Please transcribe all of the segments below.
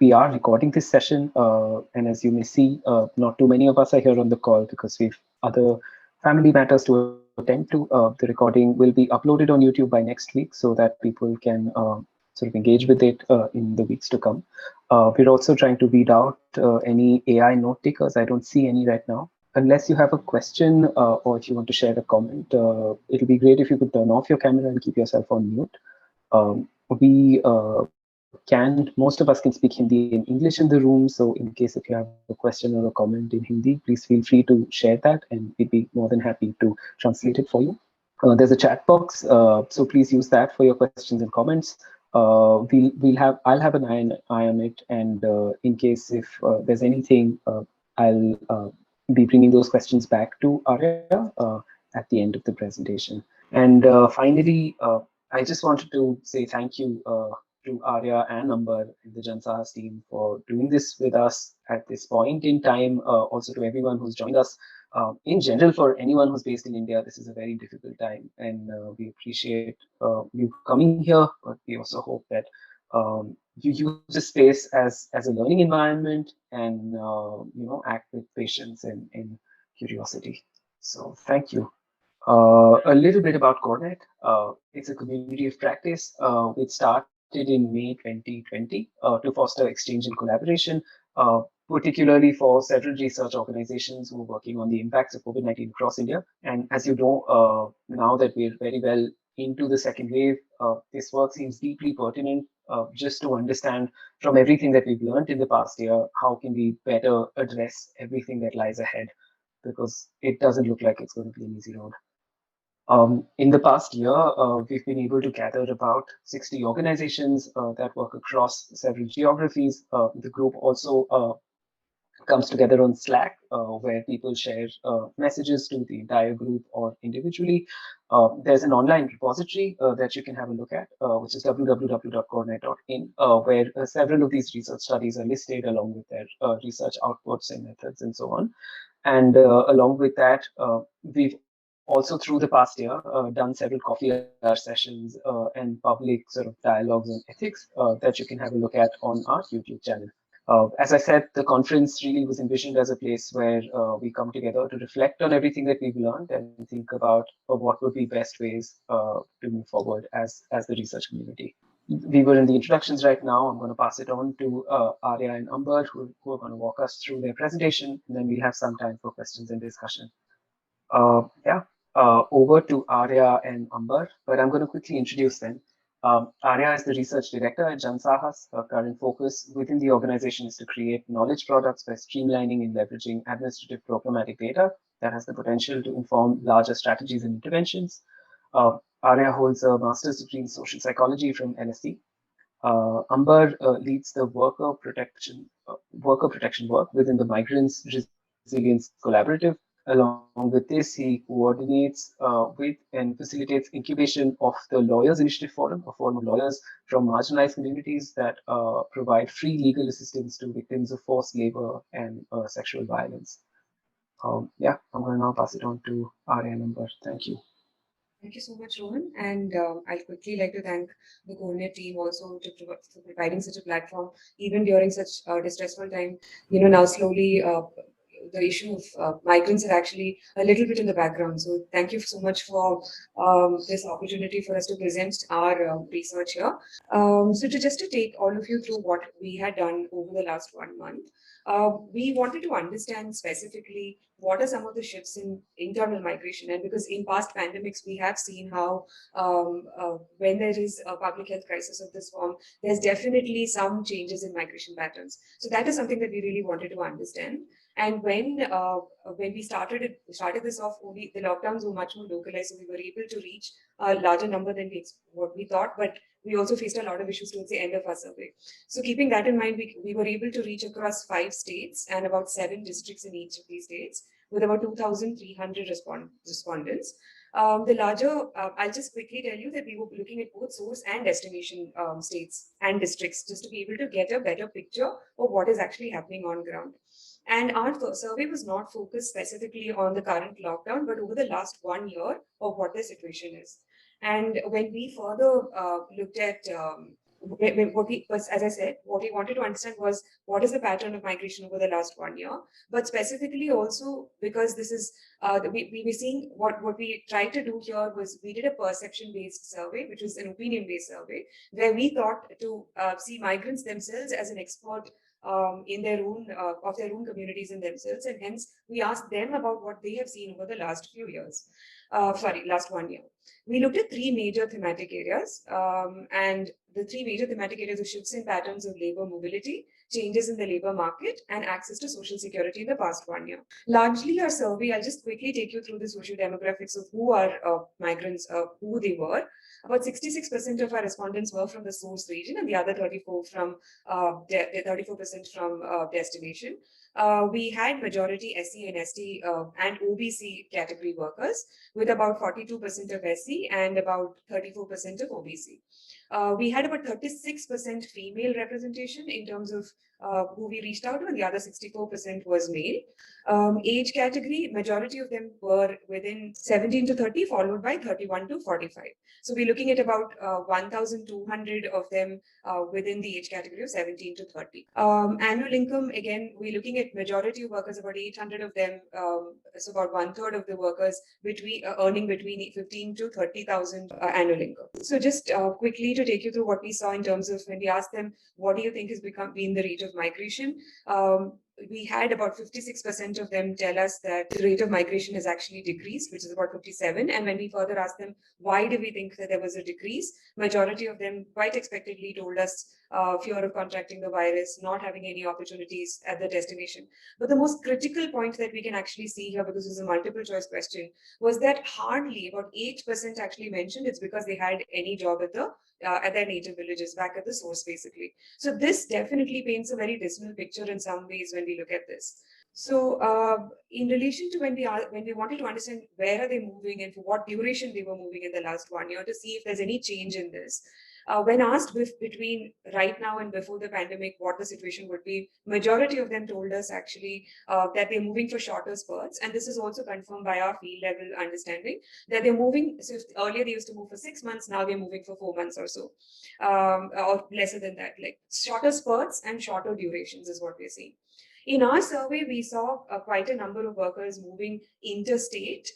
we are recording this session, and as you may see, not too many of us are here on the call because we've other family matters to attend to. The recording will be uploaded on YouTube by next week so that people can sort of engage with it in the weeks to come. We're also trying to weed out any AI note takers. I don't see any right now. Unless you have a question or if you want to share a comment, it'll be great if you could turn off your camera and keep yourself on mute. We most of us can speak Hindi and English in the room. So in case if you have a question or a comment in Hindi, please feel free to share that and we'd be more than happy to translate it for you. There's a chat box, so please use that for your questions and comments. I'll have an eye on it, and in case if there's anything, I'll be bringing those questions back to Aarya at the end of the presentation. And finally, I just wanted to say thank you to Aarya and Amber and the Jan Sahas team for doing this with us at this point in time. Also to everyone who's joined us. In general, for anyone who's based in India, this is a very difficult time, and we appreciate you coming here. But we also hope that you use this space as a learning environment and act with patience and curiosity. So thank you. A little bit about CoreNet. It's a community of practice which started in May 2020 to foster exchange and collaboration, particularly for several research organizations who are working on the impacts of COVID-19 across India. And as you know, now that we're very well into the second wave, this work seems deeply pertinent just to understand from everything that we've learned in the past year, how can we better address everything that lies ahead, because it doesn't look like it's going to be an easy road. In the past year, we've been able to gather about 60 organizations that work across several geographies. The group also comes together on Slack, where people share messages to the entire group or individually. There's an online repository that you can have a look at, which is www.corenet.in, where several of these research studies are listed along with their research outputs and methods and so on. And along with that, we've also through the past year done several coffee hour sessions and public sort of dialogues on ethics that you can have a look at on our YouTube channel. As I said, the conference really was envisioned as a place where we come together to reflect on everything that we've learned and think about what would be best ways to move forward as the research community. We were in the introductions right now. I'm going to pass it on to Aarya and Amber, who are going to walk us through their presentation, and then we'll have some time for questions and discussion. Over to Aarya and Amber, but I'm going to quickly introduce them. Aarya is the research director at Jan Sahas. Her current focus within the organization is to create knowledge products by streamlining and leveraging administrative programmatic data that has the potential to inform larger strategies and interventions. Aarya holds a master's degree in social psychology from LSE. Amber leads the worker protection work within the Migrants Resilience Collaborative. Along with this, he coordinates with and facilitates incubation of the Lawyers Initiative Forum, a forum of lawyers from marginalized communities that provide free legal assistance to victims of forced labor and sexual violence. I'm going to now pass it on to Aarya and Amber. Thank you. Thank you so much, Rohan. And I'd quickly like to thank the CoreNet team also for providing such a platform, even during such a distressful time. Now slowly the issue of migrants are actually a little bit in the background. So thank you so much for this opportunity for us to present our research here. So just to take all of you through what we had done over the last 1 month, we wanted to understand specifically what are some of the shifts in internal migration. And because in past pandemics, we have seen how when there is a public health crisis of this form, there's definitely some changes in migration patterns. So that is something that we really wanted to understand. And when we started this off, only the lockdowns were much more localized, so we were able to reach a larger number than what we thought. But we also faced a lot of issues towards the end of our survey. So keeping that in mind, we were able to reach across 5 states and about 7 districts in each of these states with about 2,300 respondents. The larger, I'll just quickly tell you that we were looking at both source and destination states and districts just to be able to get a better picture of what is actually happening on ground. And our survey was not focused specifically on the current lockdown, but over the last 1 year of what the situation is. And when we further looked at as I said, what we wanted to understand was what is the pattern of migration over the last 1 year, but specifically also because this is we were seeing what we tried to do here was we did a perception based survey, which was an opinion based survey, where we thought to see migrants themselves as an expert in their own of their own communities and themselves, and hence we asked them about what they have seen over the last few years. Last 1 year. We looked at three major thematic areas, and the three major thematic areas are shifts in patterns of labor mobility, changes in the labor market, and access to social security in the past 1 year. Largely, our survey, I'll just quickly take you through the social demographics of who are migrants, who they were. About 66% of our respondents were from the source region, and the other 34% from destination. We had majority SC and ST and OBC category workers, with about 42% of SC and about 34% of OBC. We had about 36% female representation in terms of who we reached out to, and the other 64% was male. Age category, majority of them were within 17 to 30, followed by 31 to 45. So we're looking at about 1,200 of them within the age category of 17 to 30. Annual income, again, we're looking at majority of workers, about 800 of them, so about 1/3 of the workers earning between 15 to 30,000 annual income. So just quickly to take you through what we saw in terms of when we asked them, what do you think has been the rate of migration? We had about 56% of them tell us that the rate of migration has actually decreased, which is about 57. And when we further asked them, why do we think that there was a decrease? Majority of them quite expectedly told us fear of contracting the virus, not having any opportunities at the destination. But the most critical point that we can actually see here, because it's a multiple choice question, was that hardly about 8% actually mentioned it's because they had any job at their native villages, back at the source, basically. So this definitely paints a very dismal picture in some ways when we look at this. So, in relation to when we wanted to understand where are they moving and for what duration they were moving in the last 1 year, to see if there's any change in this. When asked between right now and before the pandemic what the situation would be, majority of them told us actually that they're moving for shorter spurts, and this is also confirmed by our field level understanding that they're moving. So if earlier they used to move for 6 months, now they're moving for 4 months or so, or lesser than that. Like shorter spurts and shorter durations is what we're seeing. In our survey, we saw quite a number of workers moving interstate.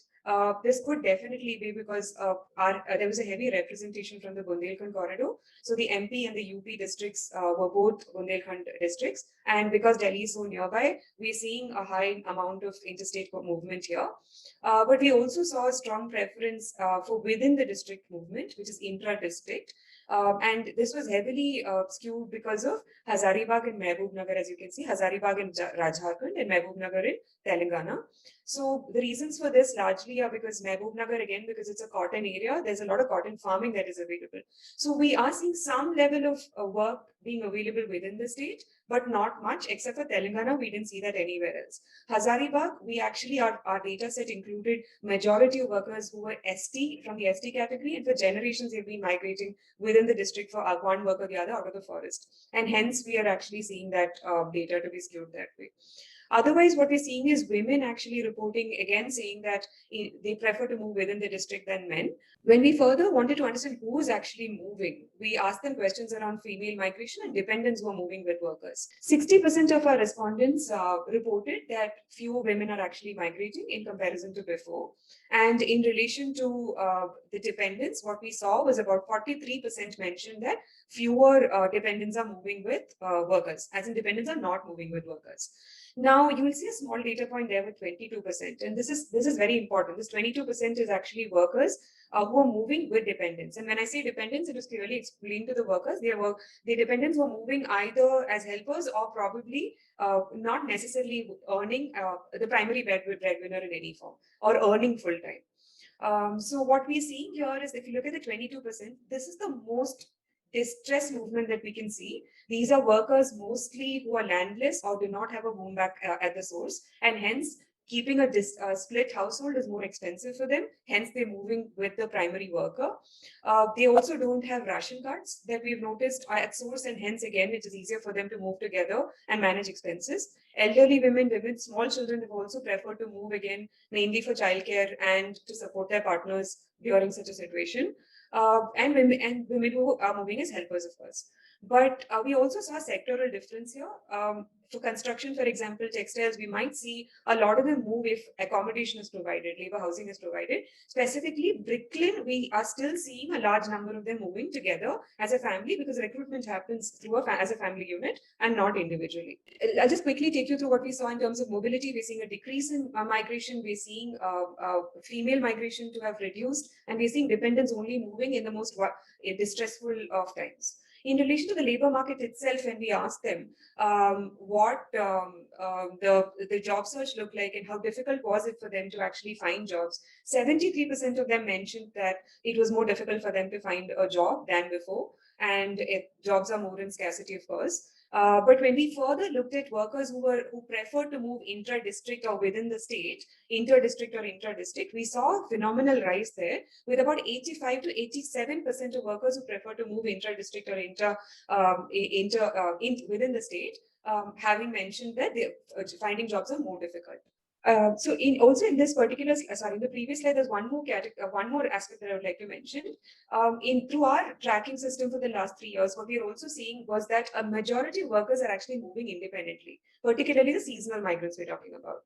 This could definitely be because there was a heavy representation from the Bundelkhand corridor. So the MP and the UP districts were both Bundelkhand districts. And because Delhi is so nearby, we're seeing a high amount of interstate movement here. But we also saw a strong preference for within the district movement, which is intra-district. And this was heavily skewed because of Hazaribagh and Mehboob as you can see, Hazaribagh in Rajharkhand and Mehboob in Telangana. So the reasons for this largely are because Mehboob again, because it's a cotton area, there's a lot of cotton farming that is available. So we are seeing some level of work being available within the state, but not much, except for Telangana, we didn't see that anywhere else. Hazaribagh, we actually, our data set included majority of workers who were ST, from the ST category, and for generations they've been migrating within the district for one work or the other out of the forest. And hence we are actually seeing that data to be skewed that way. Otherwise, what we're seeing is women actually reporting, again, saying that they prefer to move within the district than men. When we further wanted to understand who is actually moving, we asked them questions around female migration and dependents who are moving with workers. 60% of our respondents reported that fewer women are actually migrating in comparison to before. And in relation to the dependents, what we saw was about 43% mentioned that fewer dependents are moving with workers, as in dependents are not moving with workers. Now you will see a small data point there with 22%, and this is very important. This 22% is actually workers who are moving with dependents. And when I say dependents, it is clearly explained to the workers. The dependents who are moving either as helpers or probably not necessarily earning the primary breadwinner in any form or earning full time. So what we're seeing here is, if you look at the 22%, this is the most distress movement that we can see. These are workers mostly who are landless or do not have a home back at the source, and hence keeping a split household is more expensive for them. Hence they're moving with the primary worker. They also don't have ration cards that we've noticed at source, and hence again it is easier for them to move together and manage expenses. Elderly women, small children have also preferred to move again, mainly for childcare and to support their partners during such a situation. And women who are moving as helpers, of course. But we also saw sectoral difference here. For construction, for example, textiles, we might see a lot of them move if accommodation is provided, labor housing is provided. Specifically, Bricklin, we are still seeing a large number of them moving together as a family because recruitment happens through as a family unit and not individually. I'll just quickly take you through what we saw in terms of mobility. We're seeing a decrease in migration. We're seeing female migration to have reduced, and we're seeing dependents only moving in the most distressful of times. In relation to the labor market itself, when we asked them what the job search looked like and how difficult was it for them to actually find jobs, 73% of them mentioned that it was more difficult for them to find a job than before, and jobs are more in scarcity, of course. But when we further looked at workers who preferred to move intra-district or within the state, inter-district or intra-district, we saw a phenomenal rise there, with about 85 to 87% of workers who prefer to move intra-district or within the state, having mentioned that finding jobs are more difficult. So also in this particular, sorry, in the previous slide, there's one more aspect that I would like to mention. Through our tracking system for the last 3 years, what we are also seeing was that a majority of workers are actually moving independently, particularly the seasonal migrants we're talking about.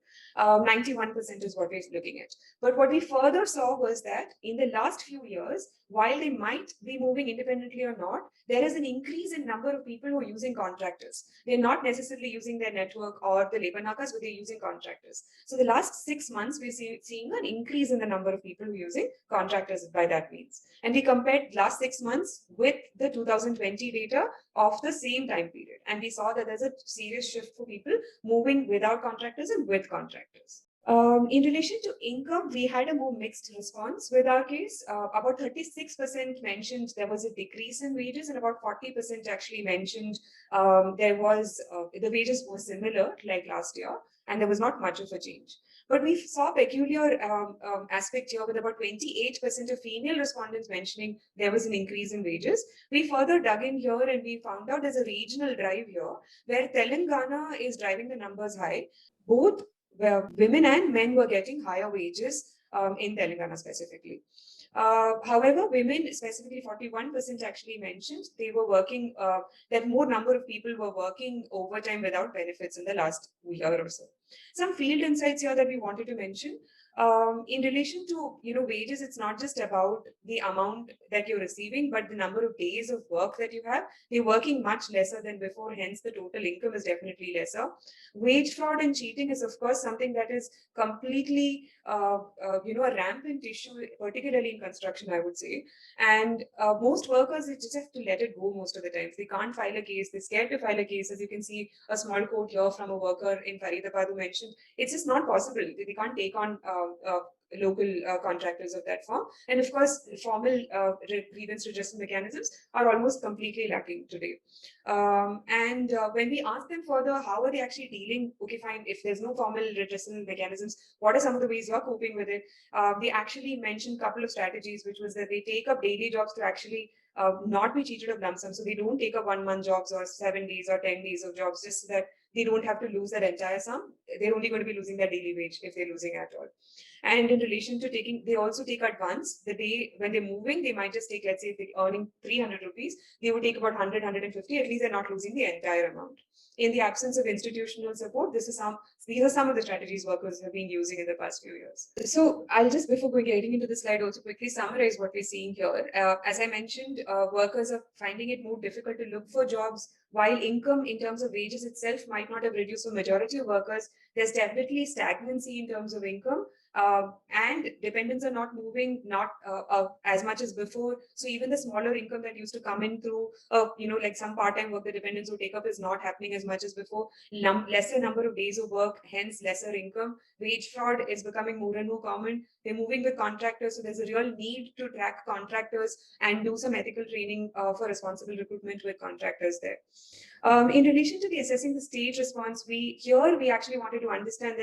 91% is what we're looking at. But what we further saw was that in the last few years, while they might be moving independently or not, there is an increase in number of people who are using contractors. They're not necessarily using their network or the labor nakas, but they're using contractors. So the last 6 months, we're seeing an increase in the number of people who are using contractors by that means. And we compared last 6 months with the 2020 data of the same time period. And we saw that there's a serious shift for people moving without contractors and with contractors. In relation to income, we had a more mixed response with our case. About 36% mentioned there was a decrease in wages, and about 40% actually mentioned the wages were similar like last year, and there was not much of a change. But we saw a peculiar aspect here with about 28% of female respondents mentioning there was an increase in wages. We further dug in here and we found out there's a regional drive here where Telangana is driving the numbers high. Both where women and men were getting higher wages in Telangana specifically. However, women, specifically 41% actually mentioned they were working, that more number of people were working overtime without benefits in the last year or so. Some field insights here that we wanted to mention. In relation to wages, it's not just about the amount that you're receiving, but the number of days of work that you have. They're working much lesser than before, hence the total income is definitely lesser. Wage fraud and cheating is, of course, something that is completely a rampant issue, particularly in construction, I would say. And most workers, they just have to let it go most of the times. They can't file a case. They're scared to file a case. As you can see, a small quote here from a worker in Faridabad who mentioned it's just not possible. They can't take on local contractors of that form. And of course, formal grievance redressal mechanisms are almost completely lacking today. And when we ask them further, how are they actually dealing? Okay, fine. If there's no formal redressal mechanisms, what are some of the ways you're coping with it? They actually mentioned a couple of strategies, which was that they take up daily jobs to actually not be cheated of lump sum. So they don't take up 1 month jobs or 7 days or 10 days of jobs just so that they don't have to lose that entire sum. They're only going to be losing their daily wage if they're losing at all. And in relation to taking, they also take advance. The day when they're moving, they might just take, let's say, if they're earning 300 rupees, they would take about 100, 150. At least they're not losing the entire amount. In the absence of institutional support, these are some of the strategies workers have been using in the past few years. So I'll just, before getting into the slide, also quickly summarize what we're seeing here. As I mentioned, workers are finding it more difficult to look for jobs. While income in terms of wages itself might not have reduced for majority of workers, there's definitely stagnancy in terms of income. And dependents are not moving, not as much as before. So even the smaller income that used to come in through, like some part-time work the dependents will take up is not happening as much as before. Lesser number of days of work, hence lesser income. Wage fraud is becoming more and more common. They're moving with contractors, so there's a real need to track contractors and do some ethical training for responsible recruitment with contractors there. In relation to the assessing the stage response, we actually wanted to understand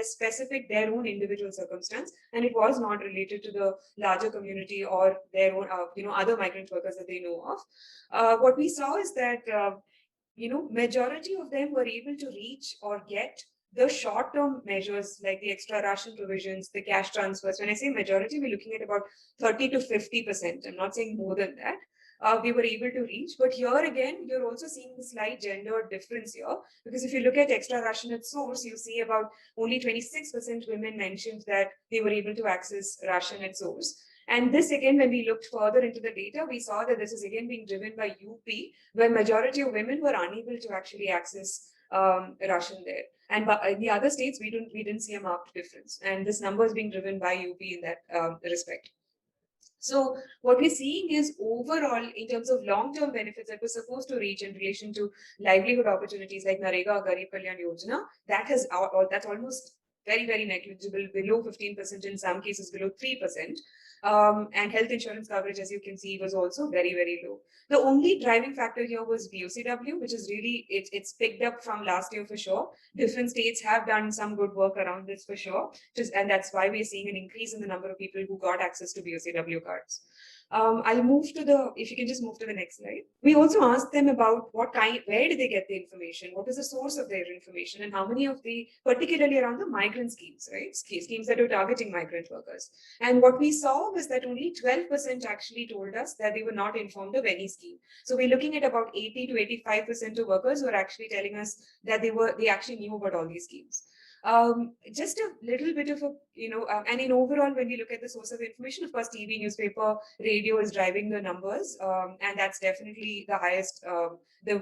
their own individual circumstance, and it was not related to the larger community or their own, other migrant workers that they know of. What we saw is that, majority of them were able to reach or get the short-term measures like the extra ration provisions, the cash transfers. When I say majority, we're looking at about 30 to 50%. I'm not saying more than that. we were able to reach. But here again, you're also seeing the slight gender difference here, because if you look at extra ration at source, you see about only 26% women mentioned that they were able to access ration at source. And this again, when we looked further into the data, we saw that this is again being driven by UP, where majority of women were unable to actually access ration there. And in the other states, we didn't see a marked difference. And this number is being driven by UP in that respect. So what we're seeing is overall, in terms of long-term benefits that we're supposed to reach in relation to livelihood opportunities like Narega or Garib Kalyan Yojana, that's almost very, very negligible, below 15%, in some cases below 3%. And health insurance coverage, as you can see, was also very, very low. The only driving factor here was BOCW, which is really, it's picked up from last year for sure. Different states have done some good work around this for sure. And that's why we're seeing an increase in the number of people who got access to BOCW cards. I'll move to if you can just move to the next slide. We also asked them about where did they get the information? What is the source of their information? And how many of particularly around the migrant schemes, right? Schemes that are targeting migrant workers. And what we saw was that only 12% actually told us that they were not informed of any scheme. So we're looking at about 80 to 85% of workers who are actually telling us that they actually knew about all these schemes. Just a little bit of and in overall, when we look at the source of information, of course, TV, newspaper, radio is driving the numbers, and that's definitely the highest,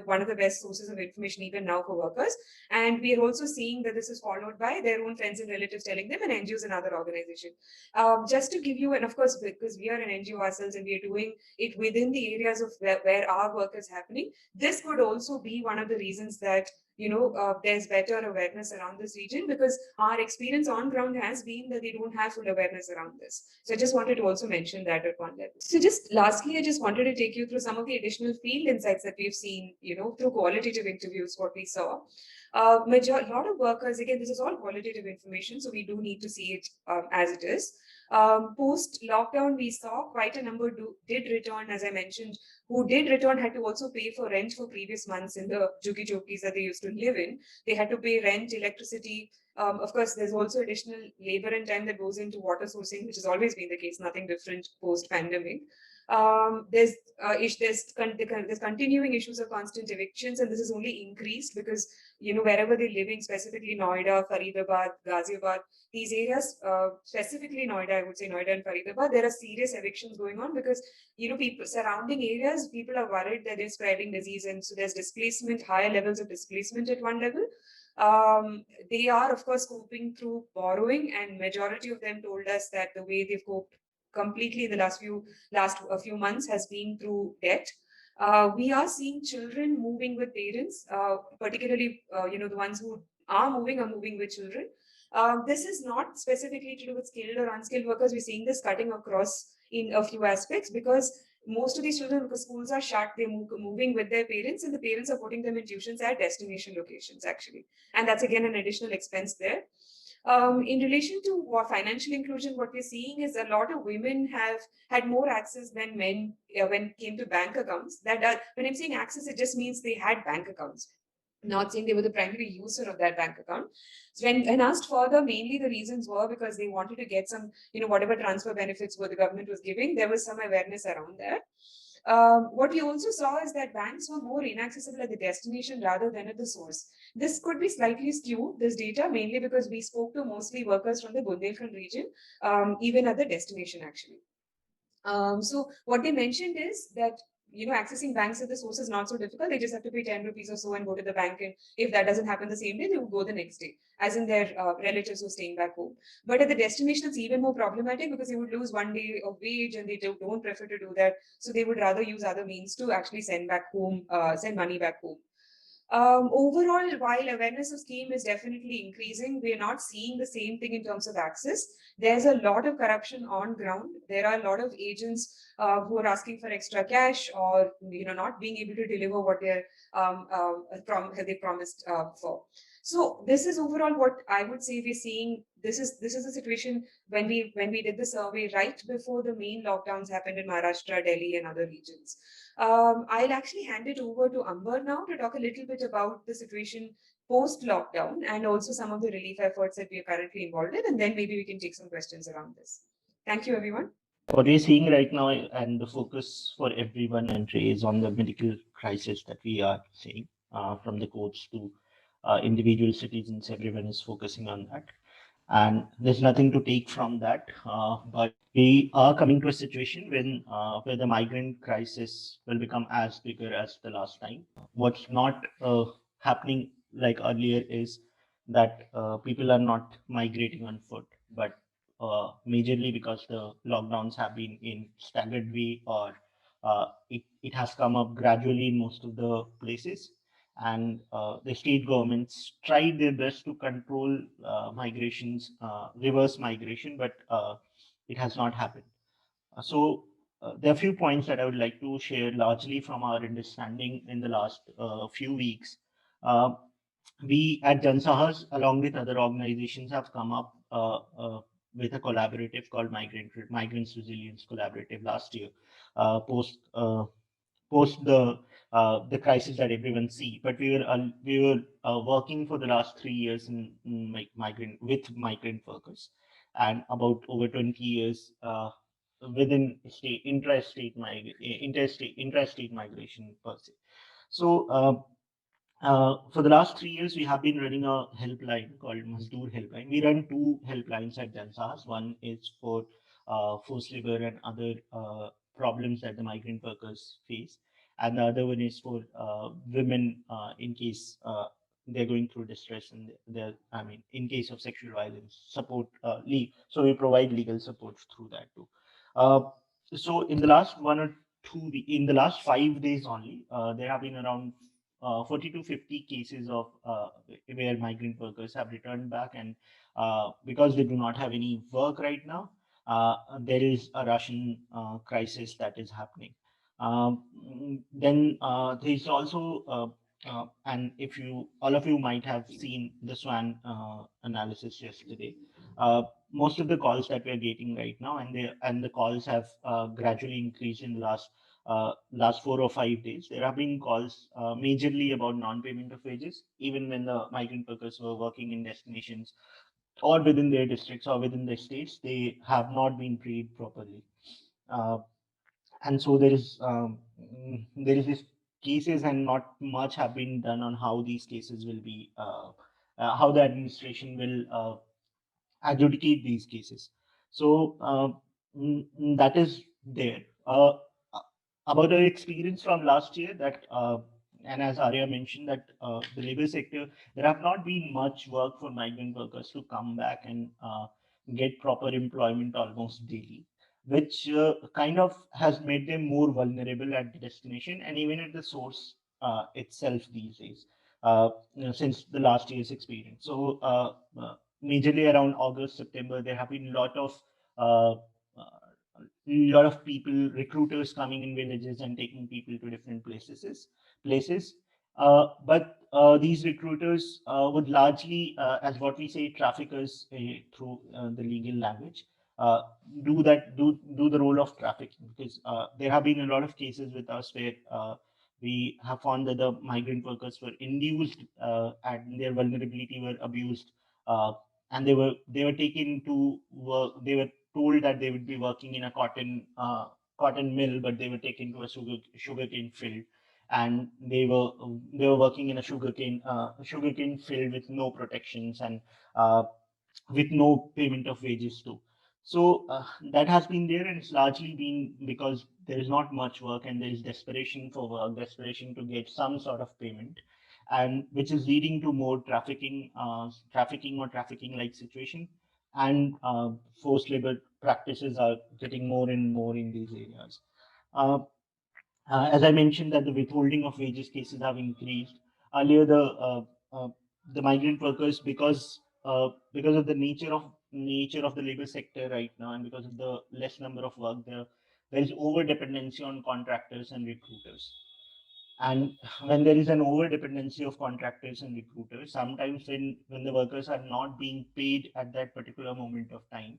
one of the best sources of information even now for workers. And we are also seeing that this is followed by their own friends and relatives telling them, and NGOs and other organizations. Just to give you, and of course, because we are an NGO ourselves and we are doing it within the areas of where our work is happening, this could also be one of the reasons that there's better awareness around this region, because our experience on ground has been that they don't have full awareness around this. So I just wanted to also mention that at one level. So just lastly, I just wanted to take you through some of the additional field insights that we've seen, through qualitative interviews, what we saw. A lot of workers, again, this is all qualitative information, so we do need to see it as it is. Post lockdown, we saw quite a number did return, as I mentioned. Who did return had to also pay for rent for previous months in the juggi jogis that they used to live in. They had to pay rent, electricity. Of course, there's also additional labor and time that goes into water sourcing, which has always been the case, nothing different post-pandemic. There's continuing issues of constant evictions, and this is only increased because wherever they're living, specifically Noida, Faridabad, Ghaziabad, these areas, specifically Noida, I would say Noida and Faridabad, there are serious evictions going on because people surrounding areas, people are worried that they're spreading disease, and so there's displacement, higher levels of displacement at one level. They are, of course, coping through borrowing, and majority of them told us that the way they've coped completely in the last few months has been through debt. We are seeing children moving with parents, particularly the ones who are moving with children. This is not specifically to do with skilled or unskilled workers. We're seeing this cutting across in a few aspects, because most of these children, because schools are shut, they're moving with their parents, and the parents are putting them in tuitions at destination locations, actually. And that's again an additional expense there. In relation to financial inclusion, what we're seeing is a lot of women have had more access than men when it came to bank accounts. When I'm saying access, it just means they had bank accounts, not saying they were the primary user of that bank account. So when asked further, mainly the reasons were because they wanted to get some, whatever transfer benefits the government was giving, there was some awareness around that. What we also saw is that banks were more inaccessible at the destination rather than at the source. This could be slightly skewed, this data, mainly because we spoke to mostly workers from the Bundelkhand region, even at the destination, actually. So what they mentioned is that accessing banks at the source is not so difficult. They just have to pay 10 rupees or so and go to the bank. And if that doesn't happen the same day, they would go the next day, as in their relatives who are staying back home. But at the destination, it's even more problematic because they would lose one day of wage, and they don't prefer to do that. So they would rather use other means to actually send money back home. Overall, while awareness of scheme is definitely increasing, we are not seeing the same thing in terms of access. There's a lot of corruption on ground. There are a lot of agents who are asking for extra cash, or not being able to deliver what they promised for. So this is overall what I would say we're seeing. This is the situation when we did the survey right before the main lockdowns happened in Maharashtra, Delhi, and other regions. I'll actually hand it over to Amber now to talk a little bit about the situation post-lockdown and also some of the relief efforts that we are currently involved in, and then maybe we can take some questions around this. Thank you, everyone. What we're seeing right now, and the focus for everyone and is on the medical crisis that we are seeing, from the courts to individual citizens, everyone is focusing on that. And there's nothing to take from that. But we are coming to a situation when where the migrant crisis will become as bigger as the last time. What's not happening like earlier is that people are not migrating on foot, but majorly because the lockdowns have been in staggered way, or it has come up gradually in most of the places, and the state governments tried their best to control migrations, reverse migration, but it has not happened. So there are a few points that I would like to share, largely from our understanding in the last few weeks. Uh, we at Jan Sahas, along with other organizations, have come up with a collaborative called Migrants Resilience Collaborative last year, post the crisis that everyone see. But we were working for the last 3 years in migrant with migrant workers, and about over 20 years within state interstate migration per se. So for the last 3 years, we have been running a helpline called Mazdoor Helpline. We run two helplines at Jansahas. One is for forced labor and other problems that the migrant workers face, and the other one is for women, in case they're going through distress, and I mean, in case of sexual violence, support. So we provide legal support through that too. Uh, so in the last in the last 5 days only, there have been around 40 to 50 cases of where migrant workers have returned back, and because they do not have any work right now, there is a Russian crisis that is happening. Then there is also, and if you all of you might have seen the SWAN analysis yesterday. Most of the calls that we are getting right now, and the calls have gradually increased in the last 4 or 5 days. There have been calls majorly about non-payment of wages, even when the migrant workers were working in destinations or within their districts or within their states. They have not been paid properly. Uh, and so there is this cases, and not much have been done on how these cases will be, how the administration will adjudicate these cases. So that is there. Uh, about our experience from last year, that and as Arya mentioned, that the labor sector, there have not been much work for migrant workers to come back and get proper employment almost daily, which kind of has made them more vulnerable at the destination and even at the source itself these days, since the last year's experience. Majorly around August, September, there have been uh, lot of people, recruiters coming in villages and taking people to different places. But these recruiters would largely, as what we say, traffickers, through the legal language, uh, do the role of trafficking, because there have been a lot of cases with us where we have found that the migrant workers were induced, and their vulnerability were abused, uh, and they were taken to work. They were told that they would be working in a cotton mill, but they were taken to a sugarcane field, and they were working in a sugarcane field with no protections, and uh, with no payment of wages too. So that has been there, and it's largely been because there is not much work, and there is desperation for work, desperation to get some sort of payment, and which is leading to more trafficking like situation, and forced labor practices are getting more and more in these areas. Uh, as I mentioned, that the withholding of wages cases have increased. Earlier, uh, the migrant workers, because of the nature of the labor sector right now, and because of the less number of work there is over dependency on contractors and recruiters. And when there is an over dependency of contractors and recruiters, sometimes when the workers are not being paid at that particular moment of time,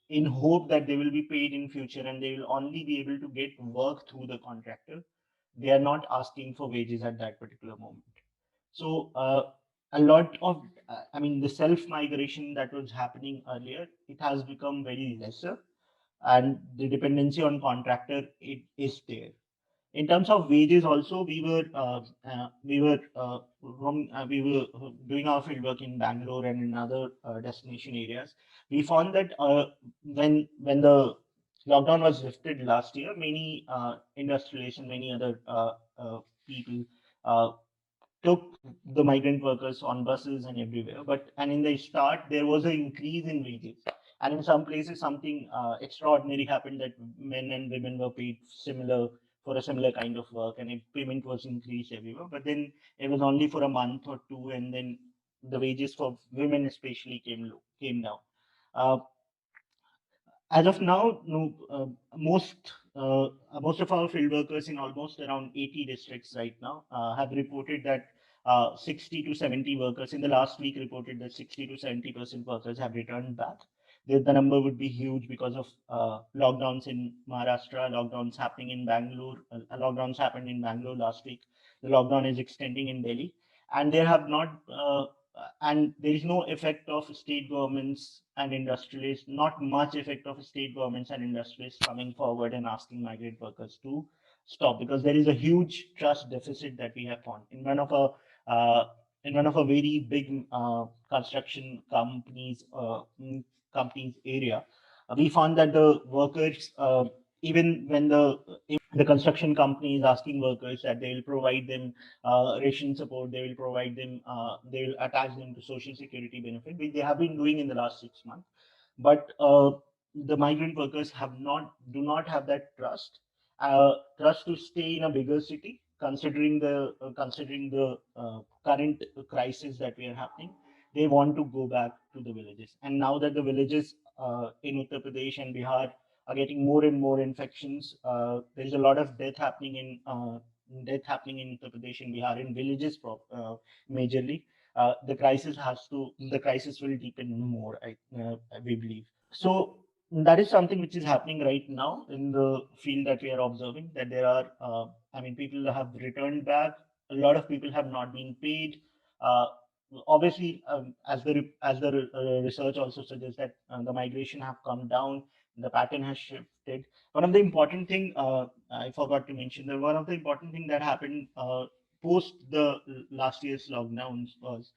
in hope that they will be paid in future and they will only be able to get work through the contractor, they are not asking for wages at that particular moment. So a lot of, I mean, the self migration that was happening earlier, it has become very lesser. and the dependency on contractor it is there. In terms of wages, also we were doing our fieldwork in Bangalore and in other destination areas. We found that when the lockdown was lifted last year, many industrialists and many other people uh, took the migrant workers on buses and everywhere. But and in the start there was an increase in wages, and in some places something extraordinary happened that men and women were paid similar for a similar kind of work, and payment was increased everywhere. But then it was only for a month or two, and then the wages for women especially came down. Uh, as of now, no, most of our field workers in almost around 80 districts right now have reported that 60 to 70 workers in the last week reported that 60 to 70% workers have returned back. The number would be huge because of lockdowns in Maharashtra, lockdowns happening in Bangalore. Lockdowns happened in Bangalore last week. The lockdown is extending in Delhi, and there have not and there is no effect of state governments and industrialists, not much effect of state governments and industrialists coming forward and asking migrant workers to stop, because there is a huge trust deficit that we have found in one of a very big construction companies area. We found that the workers, even when the construction company is asking workers that they will provide them ration support, they will provide them, they will attach them to social security benefit, which they have been doing in the last 6 months. But the migrant workers do not have that trust to stay in a bigger city, considering the current crisis that we are happening. They want to go back to the villages, and now that the villages in Uttar Pradesh and Bihar are getting more and more infections, there is a lot of death happening in Uttar Pradesh and Bihar in villages, majorly. The crisis will deepen more, we believe. So that is something which is happening right now in the field that we are observing. That there are, people have returned back. A lot of people have not been paid. Uh, Obviously, as the research also suggests that the migration have come down, the pattern has shifted. One of the important thing I forgot to mention that one of the important thing that happened post the last year's lockdowns was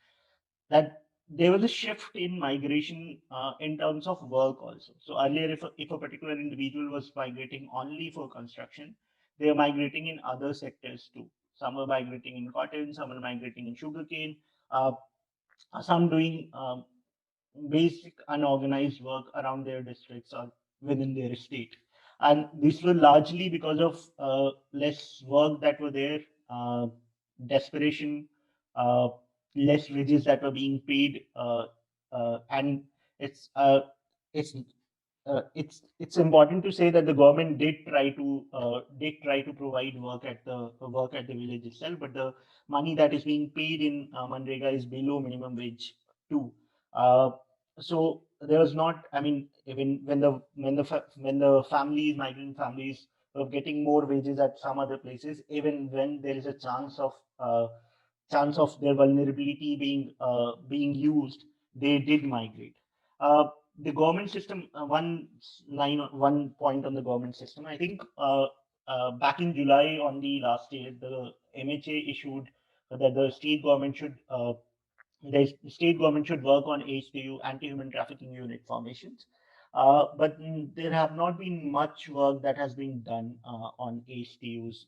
that there was a shift in migration in terms of work also. So earlier, if a particular individual was migrating only for construction, they are migrating in other sectors too. Some were migrating in cotton, some were migrating in sugarcane, uh, some doing basic unorganized work around their districts or within their state. And this was largely because of less work that were there, desperation, uh, less wages that were being paid, and it's uh, it's it's important to say that the government did try to provide work at the village itself, but the money that is being paid in Manrega is below minimum wage too. Uh, so there was not. I mean, even when the families, migrant families, were getting more wages at some other places, even when there is a chance of their vulnerability being used, they did migrate. Uh, the government system, one point on the government system. I think back in July on the last year, the MHA issued that the state government should work on HTU, anti-human trafficking unit formations. But there have not been much work that has been done on HTUs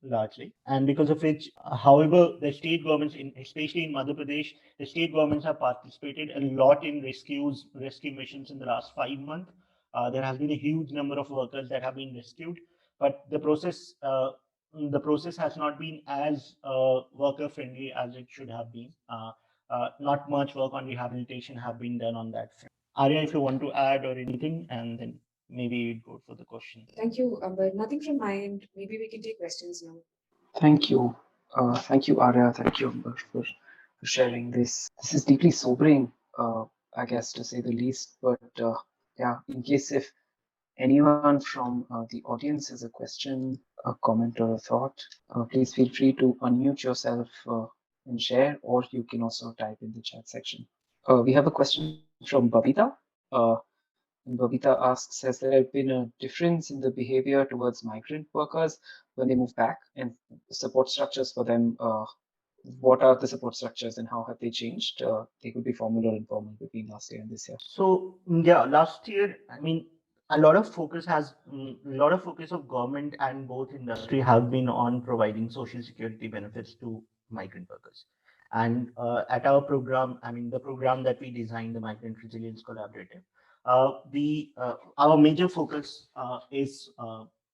largely, and because of which, however, the state governments, especially in Madhya Pradesh, the state governments have participated a lot in rescue missions in the last 5 months. There has been a huge number of workers that have been rescued, but the process has not been as worker friendly as it should have been. Not much work on rehabilitation have been done on that front. Arya, if you want to add or anything, and then maybe we'd go for the question. Thank you, but nothing from my end. Maybe we can take questions now. Thank you. Thank you, Arya. Thank you, Amber, for sharing this. This is deeply sobering, I guess, to say the least. But yeah, in case if anyone from the audience has a question, a comment, or a thought, please feel free to unmute yourself and share, or you can also type in the chat section. We have a question from Babita. Uh, Babita asks, has there been a difference in the behavior towards migrant workers when they move back, and support structures for them? What are the support structures and how have they changed? They could be formal or informal between last year and this year. So yeah, last year, I mean, a lot of a lot of focus of government and both industry have been on providing social security benefits to migrant workers. And at our program, I mean, the program that we designed, the Migrant Resilience Collaborative, we our major focus is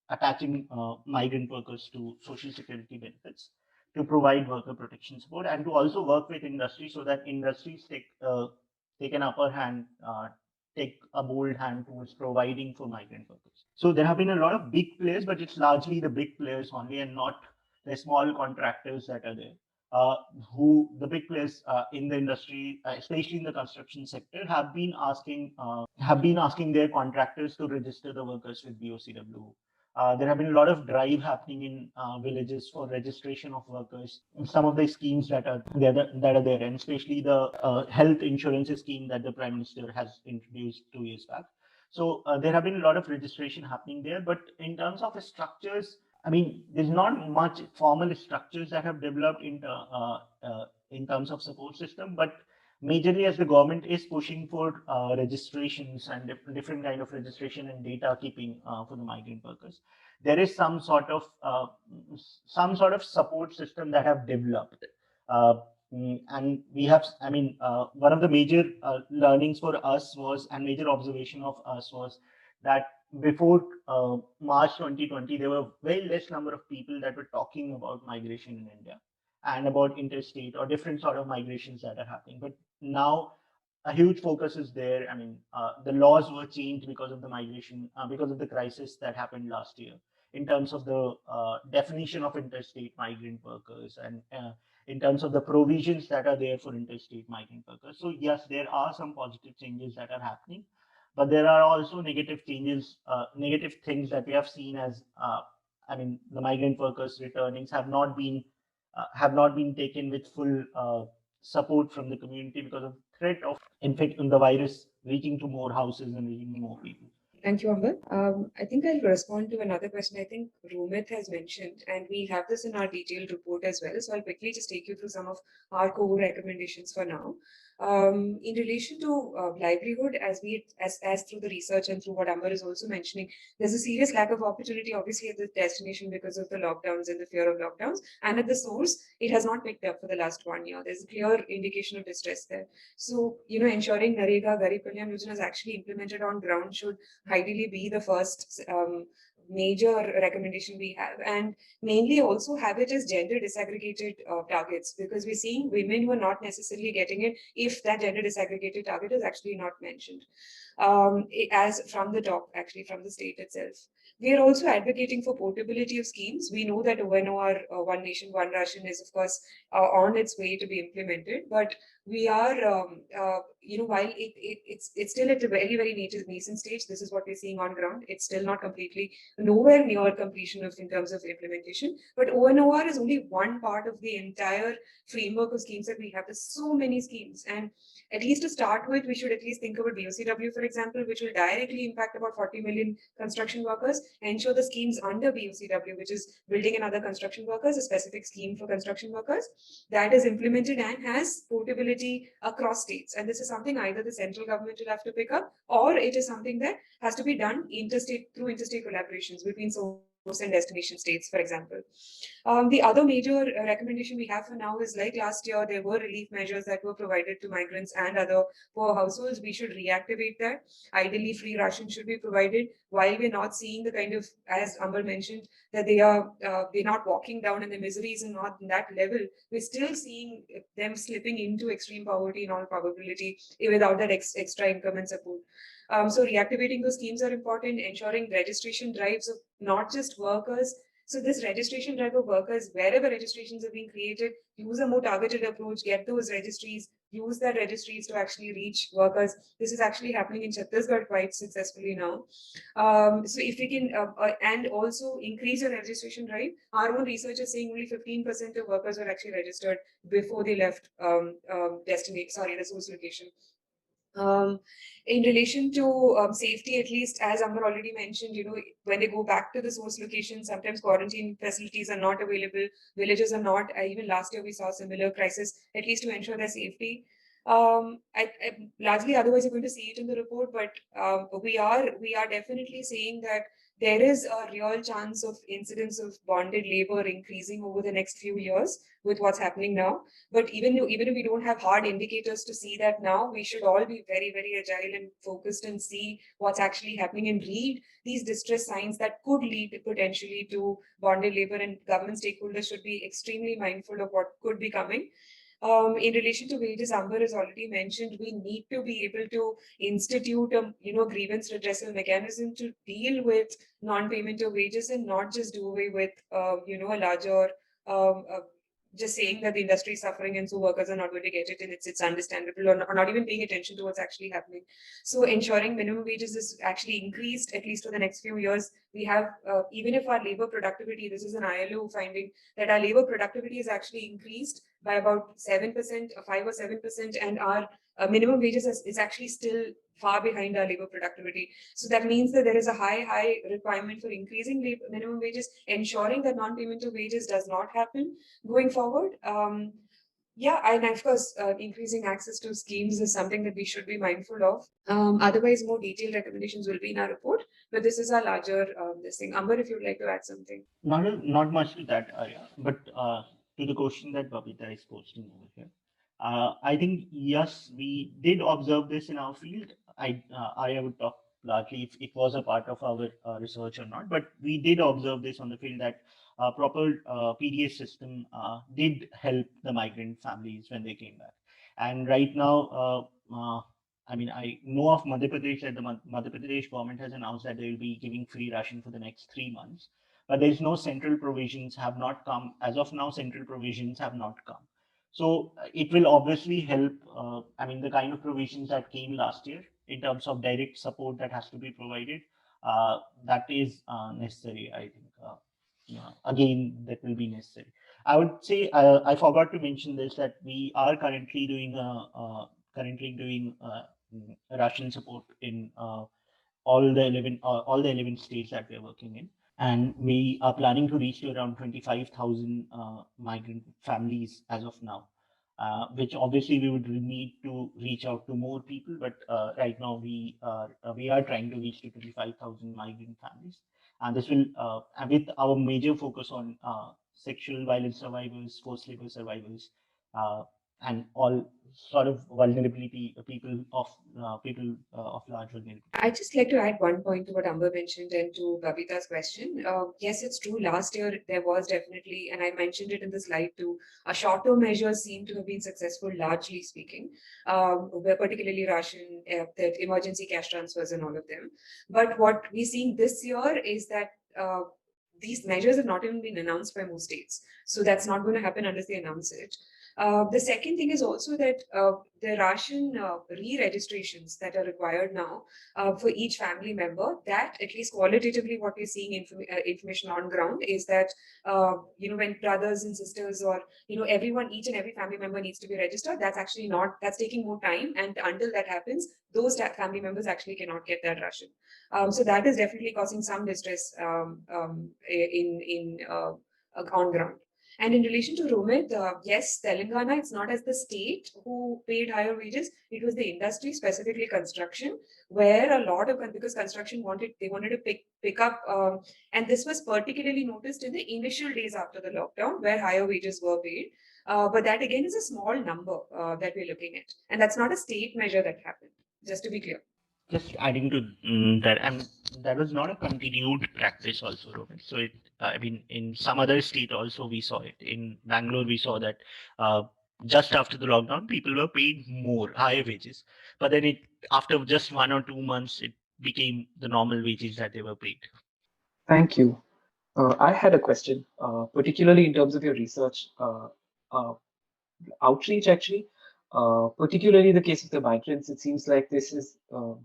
attaching migrant workers to social security benefits to provide worker protection support and to also work with industry so that industries take an upper hand, take a bold hand towards providing for migrant workers. So there have been a lot of big players, but it's largely the big players only and not the small contractors that are there. Uh, who the big players in the industry, especially in the construction sector, have been asking their contractors to register the workers with BOCW. There have been a lot of drive happening in villages for registration of workers. Some of the schemes that are there, and especially the health insurance scheme that the Prime Minister has introduced 2 years back. So there have been a lot of registration happening there. But in terms of structures, I mean, there's not much formal structures that have developed in terms of support system, but majorly as the government is pushing for registrations and different kind of registration and data keeping for the migrant workers, there is some sort of support system that have developed. Uh, and we have, I mean, one of the major learnings for us was, and major observation of us was that before March 2020, there were very less number of people that were talking about migration in India and about interstate or different sort of migrations that are happening. But now a huge focus is there. I mean, the laws were changed because of the migration, because of the crisis that happened last year, in terms of the definition of interstate migrant workers and in terms of the provisions that are there for interstate migrant workers. So yes, there are some positive changes that are happening, but there are also negative changes, negative things that we have seen as, I mean, the migrant workers returnings have not been taken with full support from the community because of threat of infecting the virus reaching to more houses and reaching to more people. Thank you, Amber. I think I'll respond to another question I think Romit has mentioned, and we have this in our detailed report as well. So I'll quickly just take you through some of our core recommendations for now. In relation to livelihood, as through the research and through what Amber is also mentioning, there's a serious lack of opportunity, obviously, at the destination because of the lockdowns and the fear of lockdowns, and at the source, it has not picked up for the last 1 year. There's a clear indication of distress there. So, ensuring Narega Garib Kalyan Yojana is actually implemented on ground should ideally be the first major recommendation we have, and mainly also have it as gender disaggregated targets, because we're seeing women who are not necessarily getting it if that gender disaggregated target is actually not mentioned as from the top, actually from the state itself. We are also advocating for portability of schemes. We know that ONOR, One Nation, One Ration, is of course on its way to be implemented, but we are, while it's still at a very, very nascent stage, this is what we're seeing on ground. It's still not completely, nowhere near completion in terms of implementation. But ONOR is only one part of the entire framework of schemes that we have. There's so many schemes, and at least to start with, we should at least think about BOCW, for example, which will directly impact about 40 million construction workers. Ensure the schemes under BOCW, which is building and other construction workers, a specific scheme for construction workers, that is implemented and has portability across states. And this is something either the central government will have to pick up, or it is something that has to be done through interstate collaborations between source and destination states, for example. The other major recommendation we have for now is, like last year, there were relief measures that were provided to migrants and other poor households. We should reactivate that. Ideally, free ration should be provided. While we're not seeing the kind of, as Amber mentioned, that they're not walking down and the miseries are not in that level, we're still seeing them slipping into extreme poverty in all probability without that extra income and support. So reactivating those schemes are important, ensuring registration drives of not just workers. So this registration drive of workers, wherever registrations are being created, use a more targeted approach, get those registries, use that registries to actually reach workers. This is actually happening in Chhattisgarh quite successfully now. So if we can, and also increase your registration drive. Our own research is saying only 15% of workers were actually registered before they left the source location. Um, in relation to safety, at least as Amber already mentioned, when they go back to the source location, sometimes quarantine facilities are not available, villages are not. Even last year we saw a similar crisis, at least to ensure their safety. Largely, otherwise you're going to see it in the report, but we are definitely saying that there is a real chance of incidents of bonded labor increasing over the next few years with what's happening now. But even if we don't have hard indicators to see that now, we should all be very, very agile and focused and see what's actually happening and read these distress signs that could lead potentially to bonded labor, and government stakeholders should be extremely mindful of what could be coming. In relation to wages, Amber has already mentioned we need to be able to institute a grievance redressal mechanism to deal with non-payment of wages and not just do away with a larger just saying that the industry is suffering and so workers are not going to get it, and it's understandable, or not even paying attention to what's actually happening. So ensuring minimum wages is actually increased at least for the next few years. We have even if our labor productivity, this is an ILO finding, that our labor productivity is actually increased by about 7%, 5 or 7%, and our minimum wages is actually still far behind our labor productivity. So that means that there is a high requirement for increasing minimum wages, ensuring that non-payment of wages does not happen going forward. Yeah, and of course, increasing access to schemes is something that we should be mindful of. Otherwise, more detailed recommendations will be in our report, but this is our larger this thing. Amber, if you'd like to add something. Not much to that, Arya, but to the question that Babita is posting over here. I think, yes, we did observe this in our field. Arya would talk largely if it was a part of our research or not, but we did observe this on the field that proper PDS system did help the migrant families when they came back. And right now, I mean, I know of Madhya Pradesh that the Madhya Pradesh government has announced that they will be giving free ration for the next 3 months, but there is no central provisions have not come as of now. Central provisions have not come, so it will obviously help. I mean, the kind of provisions that came last year in terms of direct support that has to be provided, that is necessary. I think again that will be necessary. I would say I forgot to mention this, that we are currently doing ration support in all the 11 states that we are working in, and we are planning to reach to around 25,000 migrant families as of now, which obviously we would need to reach out to more people, but right now we are trying to reach to 25,000 migrant families, and this will and with our major focus on sexual violence survivors, forced labor survivors, uh, and all sort of vulnerability people of large vulnerability. I just like to add one point to what Amber mentioned and to Babita's question. Yes, it's true. Last year there was definitely, and I mentioned it in the slide too, a short-term measures seem to have been successful, largely speaking, where particularly ration, that emergency cash transfers, and all of them. But what we're seeing this year is that. These measures have not even been announced by most states. So that's not going to happen unless they announce it. The second thing is also that the ration re-registrations that are required now for each family member, that at least qualitatively what we're seeing information on ground is that when brothers and sisters, or everyone, each and every family member needs to be registered, that's actually not, that's taking more time, and until that happens, those family members actually cannot get that ration. So that is definitely causing some distress in on ground. And in relation to Romit, yes, Telangana, it's not as the state who paid higher wages. It was the industry, specifically construction, where a lot of, because construction wanted to pick up, and this was particularly noticed in the initial days after the lockdown, where higher wages were paid. But that again is a small number that we're looking at, and that's not a state measure that happened. Just to be clear. Just adding to that, and that was not a continued practice also, Rohit. So I mean, in some other state also we saw it. In Bangalore, we saw that just after the lockdown, people were paid more, higher wages. But then after just 1 or 2 months, it became the normal wages that they were paid. Thank you. I had a question, particularly in terms of your research uh, outreach, actually. Particularly the case of the migrants, it seems like this is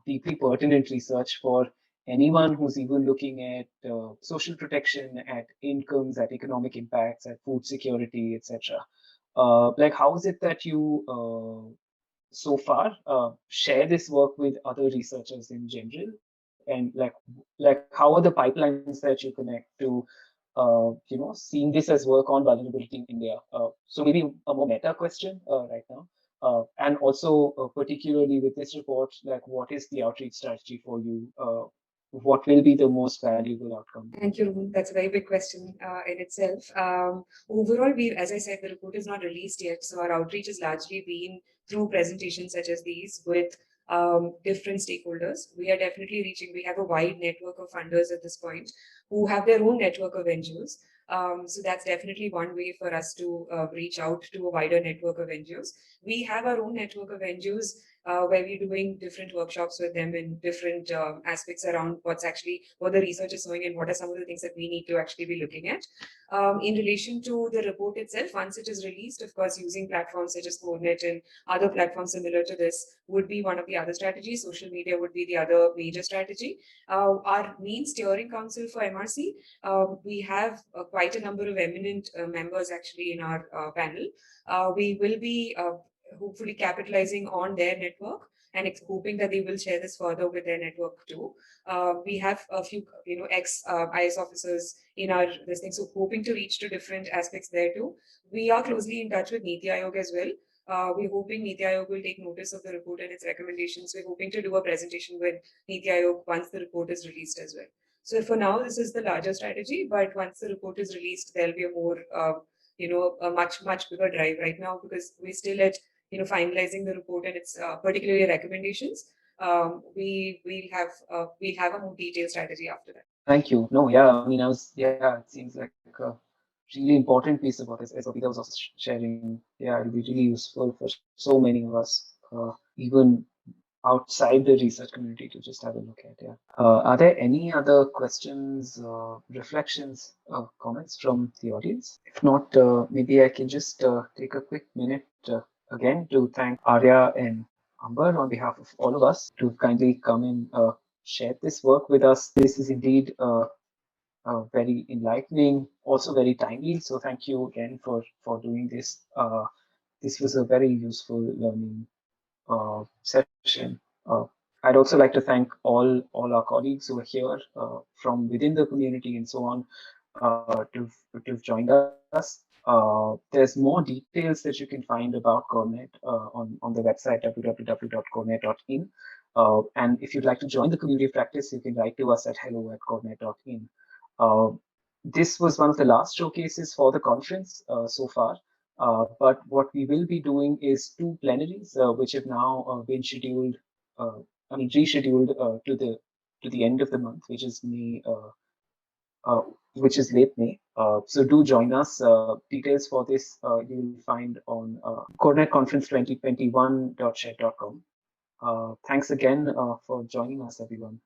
deeply pertinent research for anyone who's even looking at social protection, at incomes, at economic impacts, at food security, etc. Like, how is it that you so far, share this work with other researchers in general, and like how are the pipelines that you connect to seeing this as work on vulnerability in India. So maybe a more meta question right now. And also, particularly with this report, like what is the outreach strategy for you? What will be the most valuable outcome? Thank you, Ruben. That's a very big question in itself. Overall, as I said, the report is not released yet, so our outreach has largely been through presentations such as these with different stakeholders. We are definitely reaching. We have a wide network of funders at this point who have their own network of NGOs. So that's definitely one way for us to reach out to a wider network of NGOs. We have our own network of NGOs where we're doing different workshops with them in different aspects around what the research is showing and what are some of the things that we need to actually be looking at. In relation to the report itself, once it is released, of course, using platforms such as Coordinate and other platforms similar to this would be one of the other strategies. Social media would be the other major strategy. Our main steering council for MRC, we have quite a number of eminent members actually in our panel. We will be hopefully capitalizing on their network and hoping that they will share this further with their network too. We have a few, ex IS officers in our this thing, so hoping to reach to different aspects there too. We are closely in touch with Niti Aayog as well. We're hoping Niti Aayog will take notice of the report and its recommendations. We're hoping to do a presentation with Niti Aayog once the report is released as well. So for now, this is the larger strategy, but once the report is released, there'll be a more, a much bigger drive right now because we're still at finalizing the report and its particularly recommendations. We'll have a more detailed strategy after that. Thank you. No, yeah, I mean, it seems like a really important piece of work as Opita was also sharing. Yeah, it'll be really useful for so many of us, even outside the research community to just have a look at. Yeah. Are there any other questions, reflections, comments from the audience? If not, maybe I can just take a quick minute again to thank Aarya and Amber on behalf of all of us to kindly come and share this work with us. This is indeed very enlightening, also very timely. So thank you again for doing this. This was a very useful learning session. I'd also like to thank all our colleagues who are here from within the community and so on to have joined us. There's more details that you can find about Coordinate on the website www.coordinate.in. And if you'd like to join the community of practice, you can write to us at hello@coordinate.in. Uh, this was one of the last showcases for the conference so far. But what we will be doing is two plenaries, which have now been scheduled, rescheduled to the end of the month, which is May, uh, which is late May. So do join us. Details for this you will find on coordinateconference2021.shed.com. Thanks again for joining us, everyone.